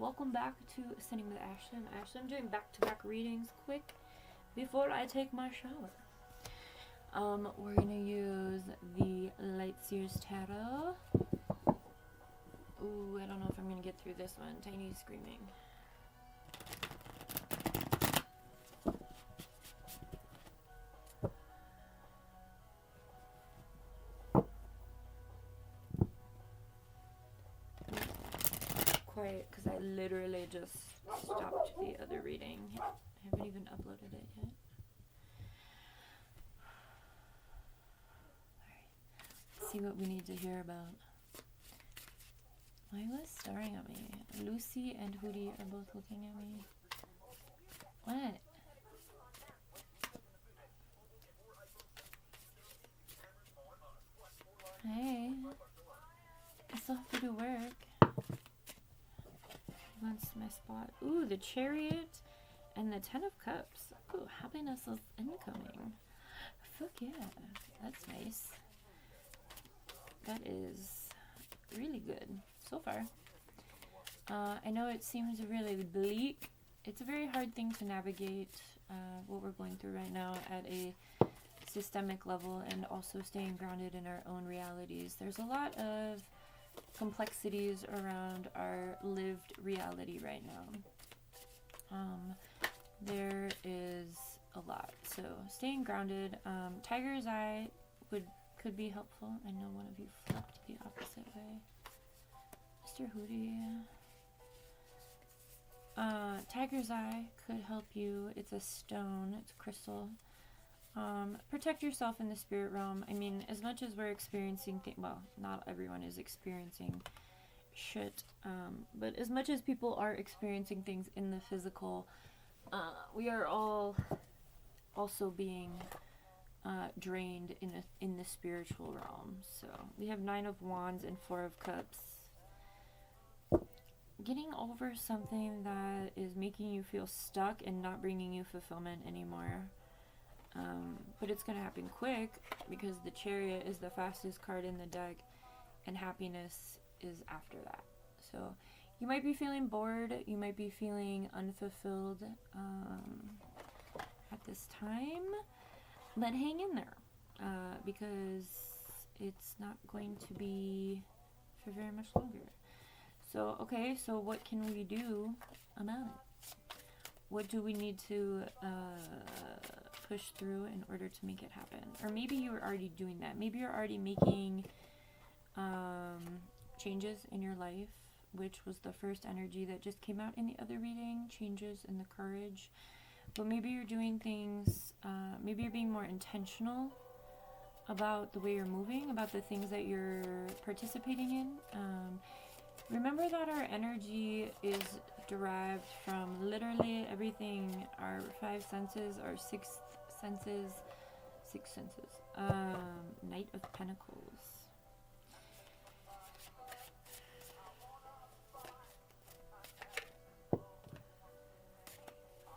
Welcome back to Sitting with Ashley. I'm Ashley. I'm doing back-to-back readings quick before I take my shower. We're gonna use the Lightseers Tarot. Ooh, I don't know if I'm gonna get through this one. Tiny screaming. Quiet, because I literally just stopped the other reading. I haven't even uploaded it yet. Alright, see what we need to hear about. Why was staring at me? Lucy and Hootie are both looking at me. What? Hey. I still have to do work. Wants my spot. Ooh, the Chariot and the Ten of Cups. Ooh, happiness is incoming. Fuck yeah. That's nice. That is really good so far. I know it seems really bleak. It's a very hard thing to navigate what we're going through right now at a systemic level, and also staying grounded in our own realities. There's a lot of complexities around our lived reality right now. There is a lot. So staying grounded. Tiger's Eye could be helpful. I know one of you flipped the opposite way. Mr. Hootie. Tiger's Eye could help you. It's a stone. It's crystal. Protect yourself in the spirit realm. I mean, as much as we're experiencing things, well, not everyone is experiencing shit, but as much as people are experiencing things in the physical, we are all also being drained in the spiritual realm. So we have 9 of Wands and 4 of Cups. Getting over something that is making you feel stuck and not bringing you fulfillment anymore. But it's going to happen quick because the Chariot is the fastest card in the deck and happiness is after that. So you might be feeling bored, you might be feeling unfulfilled at this time, but hang in there because it's not going to be for very much longer. So, okay, so what can we do about it? What do we need to push through in order to make it happen? Or maybe you're already doing that. Maybe you're already making changes in your life, which was the first energy that just came out in the other reading, changes in the courage. But maybe you're doing things, maybe you're being more intentional about the way you're moving, about the things that you're participating in. Remember that our energy is derived from literally everything, our 5 senses, our 6 senses. Knight of Pentacles.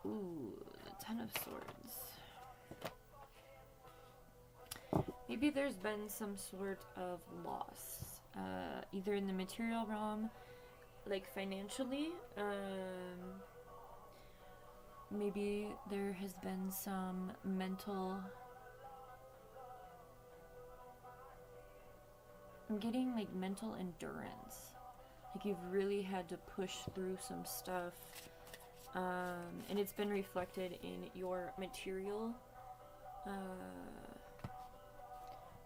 Ooh, the 10 of Swords. Maybe there's been some sort of loss. Either in the material realm, like financially, maybe there has been some mental, I'm getting like mental endurance, like you've really had to push through some stuff, and it's been reflected in your material.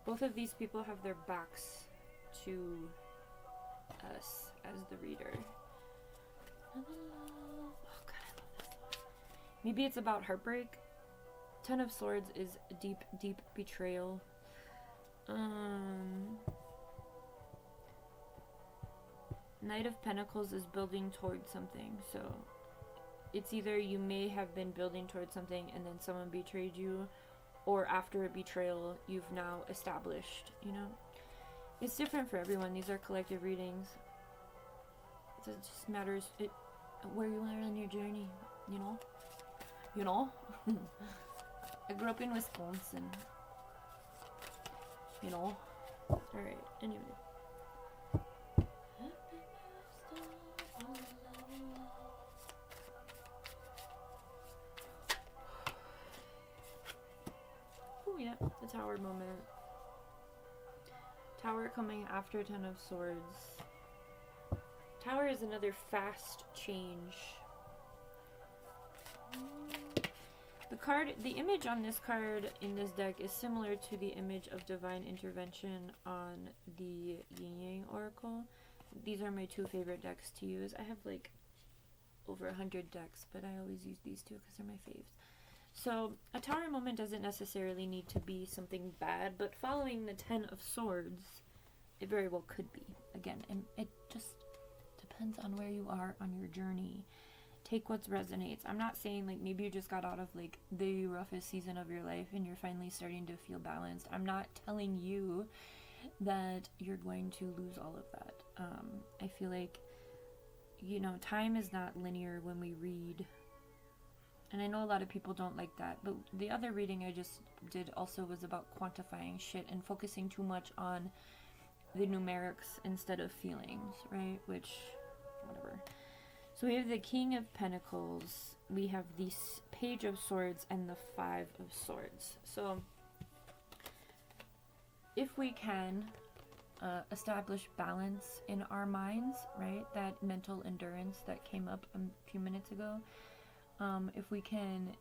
Both of these people have their backs to us as the reader. Oh God, I love this one. Maybe it's about heartbreak. 10 of Swords is deep, deep betrayal. Knight of Pentacles is building towards something. So it's either you may have been building towards something and then someone betrayed you, or after a betrayal you've now established, you know. It's different for everyone. These are collective readings. It just matters where you are on your journey, you know? You know? I grew up in Wisconsin. You know? Alright, anyway. the Tower moment. Tower coming after Ten of Swords. Tower is another fast change. The image on this card in this deck is similar to the image of Divine Intervention on the Yin Yang Oracle. These are my two favorite decks to use. I have like over 100 decks, but I always use these two because they're my faves. So a Tower moment doesn't necessarily need to be something bad, but following the Ten of Swords, it very well could be. Again, and it just depends on where you are on your journey. Take what resonates. I'm not saying like maybe you just got out of like the roughest season of your life and you're finally starting to feel balanced. I'm not telling you that you're going to lose all of that. I feel like, you know, time is not linear when we read. And I know a lot of people don't like that, but the other reading I just did also was about quantifying shit and focusing too much on the numerics instead of feelings, right? Which, whatever. So we have the King of Pentacles, we have the Page of Swords, and the Five of Swords. So if we can establish balance in our minds, right? That mental endurance that came up a few minutes ago. If we can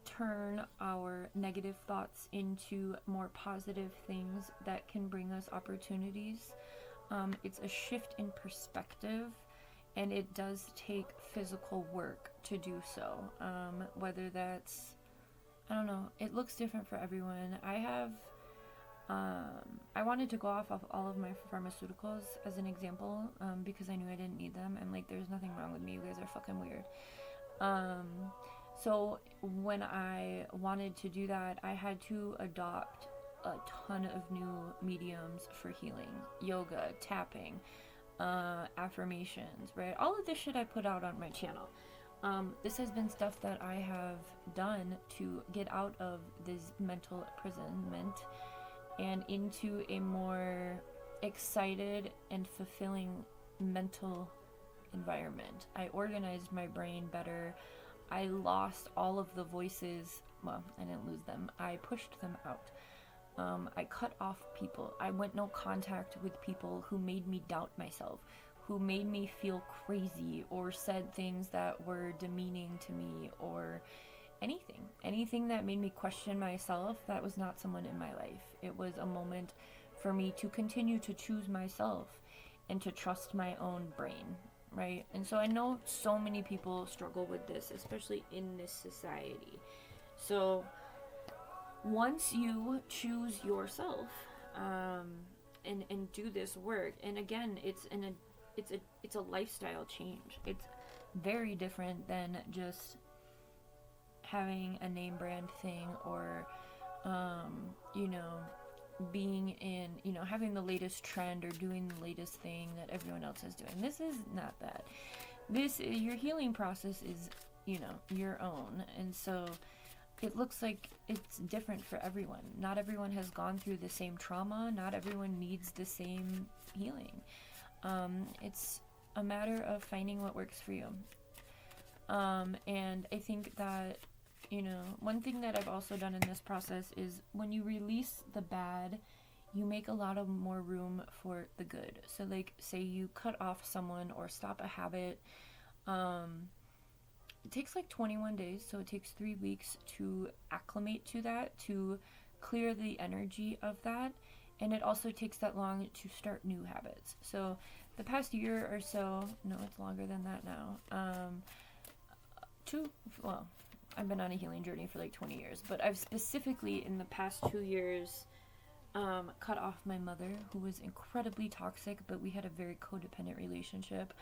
turn our negative thoughts into more positive things that can bring us opportunities, it's a shift in perspective. And it does take physical work to do so. Whether that's, I don't know, it looks different for everyone. I wanted to go off of all of my pharmaceuticals as an example, because I knew I didn't need them. And like, there's nothing wrong with me. You guys are fucking weird. So when I wanted to do that, I had to adopt a ton of new mediums for healing. Yoga, tapping, affirmations, right? All of this shit I put out on my channel. This has been stuff that I have done to get out of this mental imprisonment and into a more excited and fulfilling mental environment. I organized my brain better. I lost all of the voices. Well, I didn't lose them. I pushed them out. I cut off people. I went no contact with people who made me doubt myself, who made me feel crazy or said things that were demeaning to me or anything that made me question myself. That was not someone in my life. It was a moment for me to continue to choose myself and to trust my own brain, right? And so I know so many people struggle with this, especially in this society. So once you choose yourself, and do this work, and again, it's a lifestyle change. It's very different than just having a name brand thing or being in, having the latest trend or doing the latest thing that everyone else is doing. This is not that. Your healing process is, your own. And so it looks like it's different for everyone. Not everyone has gone through the same trauma. Not everyone needs the same healing. It's a matter of finding what works for you. And I think that, one thing that I've also done in this process is when you release the bad, you make a lot of more room for the good. So like, say you cut off someone or stop a habit, it takes like 21 days, so it takes 3 weeks to acclimate to that, to clear the energy of that, and it also takes that long to start new habits. So the past year or so, no, it's longer than that now, I've been on a healing journey for like 20 years, but I've specifically in the past 2 years cut off my mother, who was incredibly toxic, but we had a very codependent relationship.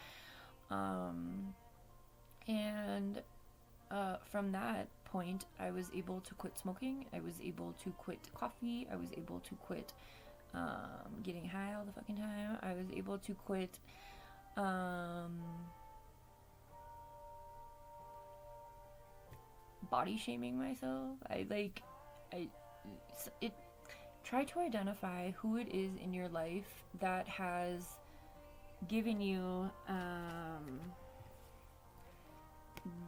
And from that point, I was able to quit smoking. I was able to quit coffee. I was able to quit getting high all the fucking time. I was able to quit body shaming myself. Try to identify who it is in your life that has given you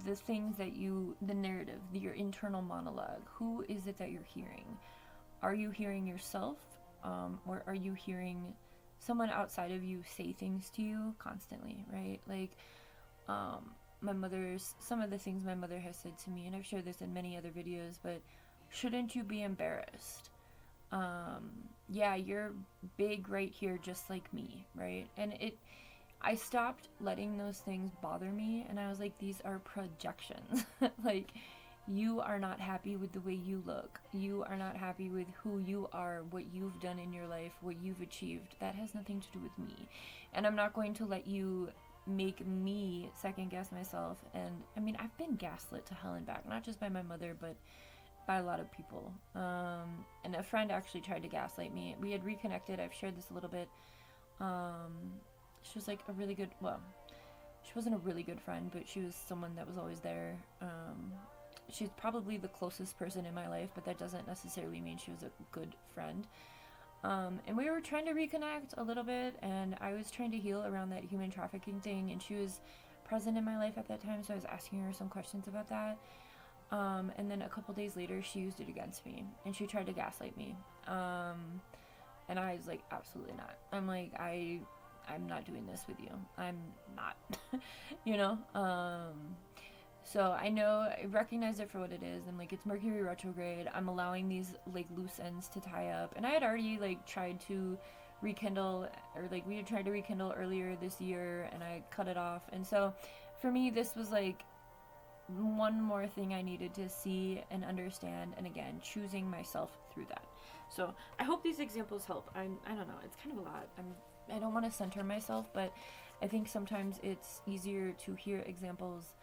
the things that the narrative, your internal monologue. Who is it that you're hearing? are you hearing yourself, or are you hearing someone outside of you say things to you constantly, right? Like, some of the things my mother has said to me, and I've shared this in many other videos, but shouldn't you be embarrassed? Yeah, you're big right here just like me, right? And I stopped letting those things bother me, and I was like, these are projections. Like, you are not happy with the way you look. You are not happy with who you are, what you've done in your life, what you've achieved. That has nothing to do with me. And I'm not going to let you make me second guess myself. And I mean, I've been gaslit to hell and back, not just by my mother, but by a lot of people. And a friend actually tried to gaslight me. We had reconnected. I've shared this a little bit. She was like a really good, well, she wasn't a really good friend, but she was someone that was always there. She's probably the closest person in my life, but that doesn't necessarily mean she was a good friend. And we were trying to reconnect a little bit, and I was trying to heal around that human trafficking thing, and she was present in my life at that time, so I was asking her some questions about that. And then a couple days later, she used it against me, and she tried to gaslight me. And I was like, absolutely not. I'm like, I'm not doing this with you. I'm not, you know? So I know, I recognize it for what it is. I'm like, it's Mercury retrograde. I'm allowing these like loose ends to tie up. And I had already like tried to rekindle, or like we had tried to rekindle earlier this year, and I cut it off. And so for me, this was like one more thing I needed to see and understand. And again, choosing myself through that. So I hope these examples help. I don't know. It's kind of a lot. I don't want to center myself, but I think sometimes it's easier to hear examples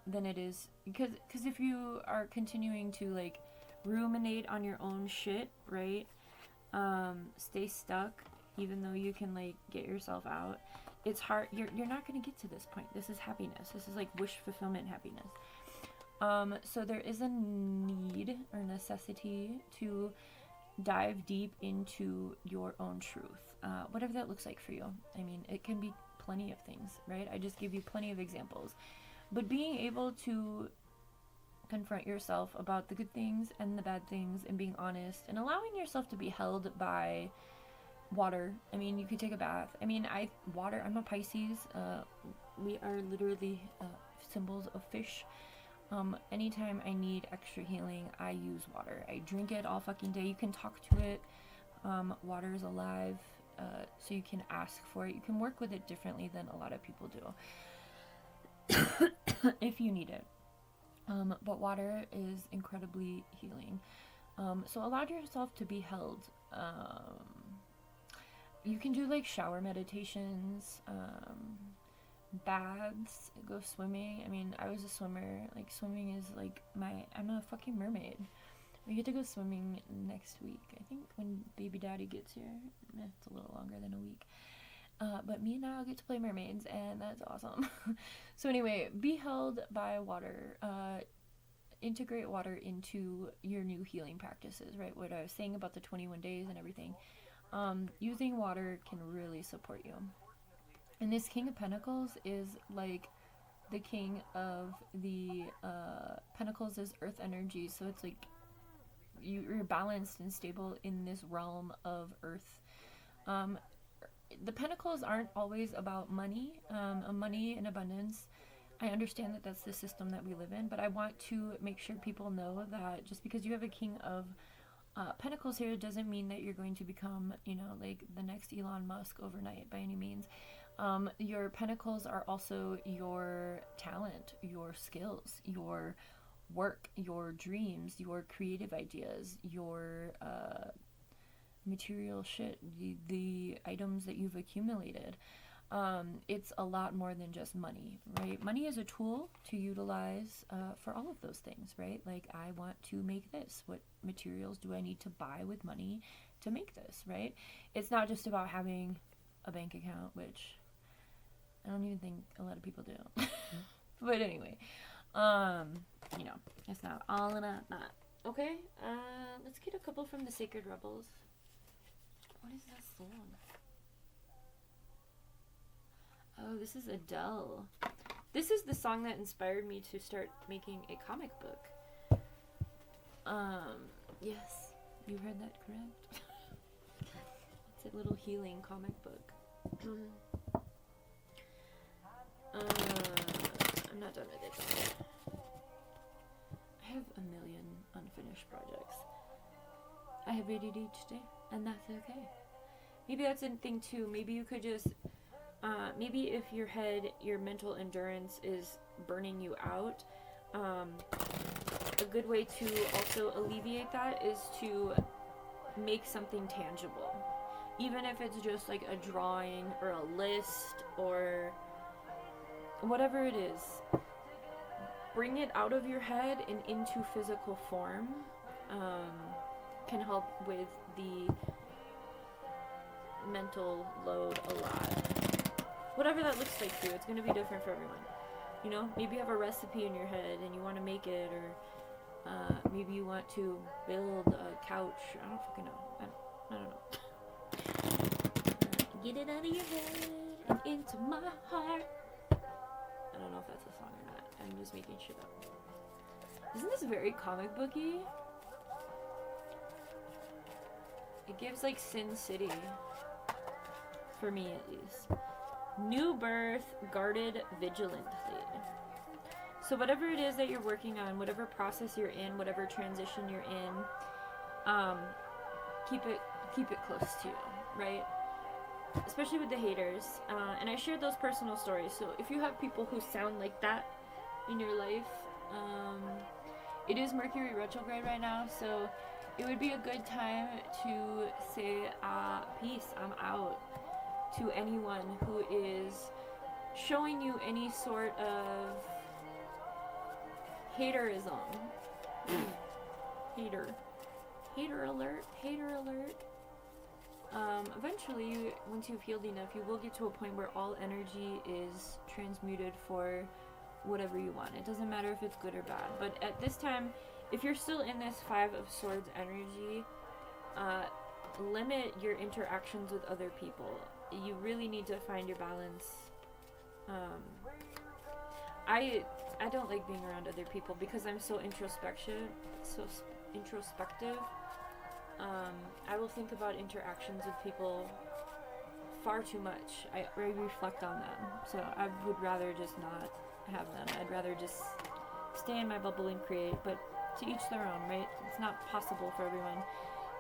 than it is, because if you are continuing to like ruminate on your own shit, right, stay stuck even though you can like get yourself out, it's hard. You're not going to get to this point. This is happiness. This is like wish fulfillment happiness. So there is a need or necessity to dive deep into your own truth, whatever that looks like for you. I mean, it can be plenty of things, right? I just give you plenty of examples, but being able to confront yourself about the good things and the bad things, and being honest and allowing yourself to be held by water. I mean, you could take a bath. I mean, I'm a Pisces. We are literally symbols of fish. Anytime I need extra healing, I use water. I drink it all fucking day. You can talk to it. Water is alive. So you can ask for it. You can work with it differently than a lot of people do if you need it. But water is incredibly healing. So allow yourself to be held. You can do like shower meditations, baths, go swimming. I mean, I was a swimmer. Like, swimming is like I'm a fucking mermaid. We get to go swimming next week. I think when baby daddy gets here. It's a little longer than a week. But me and I'll get to play mermaids, and that's awesome. So anyway, be held by water. Integrate water into your new healing practices, right? What I was saying about the 21 days and everything. Using water can really support you. And this King of Pentacles is like the king of the Pentacles is earth energy, so it's like you're balanced and stable in this realm of earth. The Pentacles aren't always about money, money and abundance. I understand that that's the system that we live in, but I want to make sure people know that just because you have a King of Pentacles here doesn't mean that you're going to become, like the next Elon Musk overnight by any means. Your Pentacles are also your talent, your skills, your work, your dreams, your creative ideas, your material shit, the items that you've accumulated. It's a lot more than just money, right? Money is a tool to utilize for all of those things, right? Like, I want to make this. What materials do I need to buy with money to make this, right? It's not just about having a bank account, which I don't even think a lot of people do. But anyway, it's not all about that. Okay, let's get a couple from the Sacred Rebels. What is that song? Oh, this is Adele. This is the song that inspired me to start making a comic book. Yes, you heard that correct. It's a little healing comic book. I'm not done with it though. I have a million unfinished projects. I have ADHD, and that's okay. Maybe that's a thing too. Maybe you could just, maybe if your mental endurance is burning you out, a good way to also alleviate that is to make something tangible. Even if it's just like a drawing or a list or whatever it is, bring it out of your head and into physical form. Can help with the mental load a lot. Whatever that looks like for you, it's going to be different for everyone. You know, maybe you have a recipe in your head and you want to make it, or maybe you want to build a couch. I don't fucking know. I don't know. Get it out of your head and into my heart. I don't know if that's a song or not. I'm just making shit up. Isn't this very comic booky? It gives like Sin City. For me at least. New birth, guarded vigilantly. So whatever it is that you're working on, whatever process you're in, whatever transition you're in, keep it close to you, right? Especially with the haters. And I shared those personal stories. So if you have people who sound like that in your life, it is Mercury retrograde right now, so it would be a good time to say, peace, I'm out, to anyone who is showing you any sort of haterism. Hater alert. Eventually, once you've healed enough, you will get to a point where all energy is transmuted for whatever you want. It doesn't matter if it's good or bad. But at this time, if you're still in this Five of Swords energy, limit your interactions with other people. You really need to find your balance. I don't like being around other people because I'm so introspective. I will think about interactions with people far too much. I reflect on them. So I would rather just not have them. I'd rather just stay in my bubble and create, but to each their own, right? It's not possible for everyone.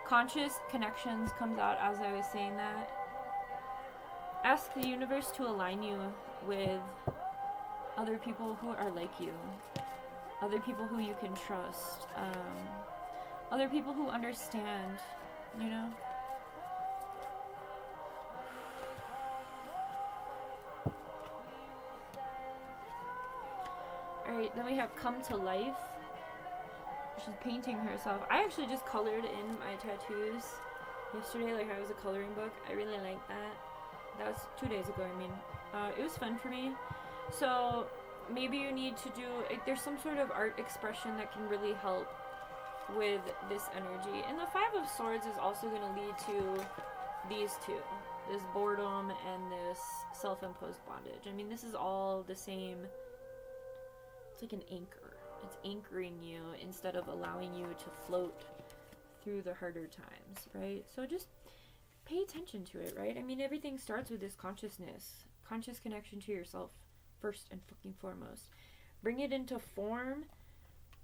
Conscious connections comes out as I was saying that. Ask the universe to align you with other people who are like you, other people who you can trust, other people who understand, you know? Alright, then we have Come to Life. She's painting herself. I actually just colored in my tattoos yesterday, like I was a coloring book. I really like that. That was 2 days ago, I mean. It was fun for me. So maybe you need to do, there's some sort of art expression that can really help with this energy. And the Five of Swords is also going to lead to these two. This boredom and this self-imposed bondage. I mean, this is all the same. It's like an anchor. It's anchoring you instead of allowing you to float through the harder times, right? So just pay attention to it, right? I mean, everything starts with this consciousness. Conscious connection to yourself, first and fucking foremost. Bring it into form,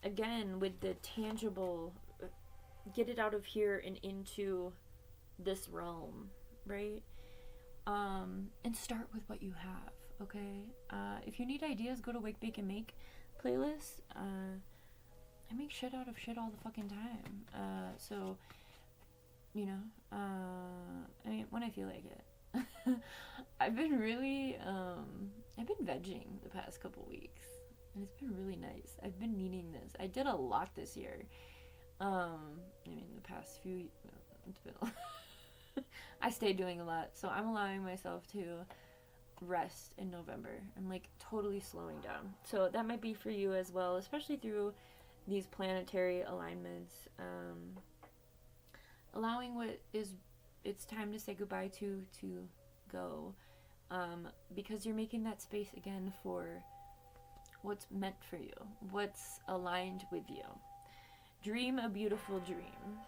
again, with the tangible, get it out of here and into this realm, right? And start with what you have, okay? If you need ideas, go to Wake, Bake, and Make playlist. I make shit out of shit all the fucking time. So, you know, I mean, when I feel like it. I've been really, I've been vegging the past couple weeks, and it's been really nice. I've been needing this. I did a lot this year. I mean, the past few, it's been, I stayed doing a lot, so I'm allowing myself to rest in November. I'm like totally slowing down. So that might be for you as well, especially through these planetary alignments. Allowing what is it's time to say goodbye to go, because you're making that space again for what's meant for you, what's aligned with you. Dream a beautiful dream.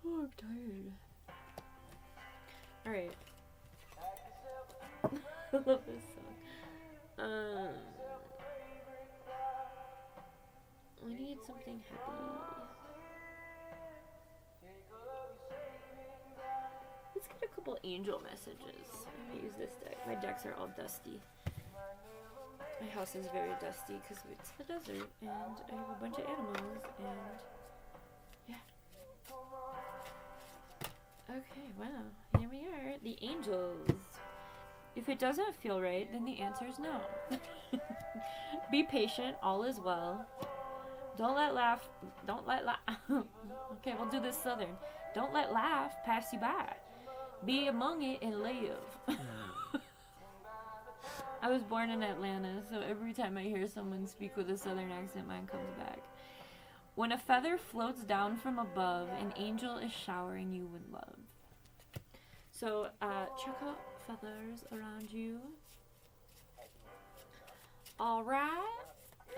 Oh, I'm tired. Alright. I love this song. We need something happy. Let's get a couple angel messages. I'm gonna use this deck. My decks are all dusty. My house is very dusty because it's the desert and I have a bunch of animals and yeah. Okay, wow. Here we are. The angels. If it doesn't feel right, then the answer is no. Be patient, all is well. Don't let laugh. Okay, we'll do this southern. Don't let laugh pass you by. Be among it and live. I was born in Atlanta, so every time I hear someone speak with a southern accent, mine comes back. When a feather floats down from above, an angel is showering you with love. So, check out feathers around you. Alright.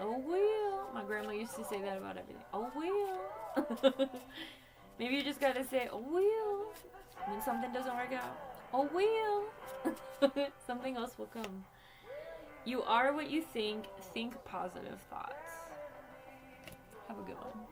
Oh, well. My grandma used to say that about everything. Oh, well. Maybe you just gotta say, oh, well. When something doesn't work out. Oh, well. Something else will come. You are what you think. Think positive thoughts. Have a good one.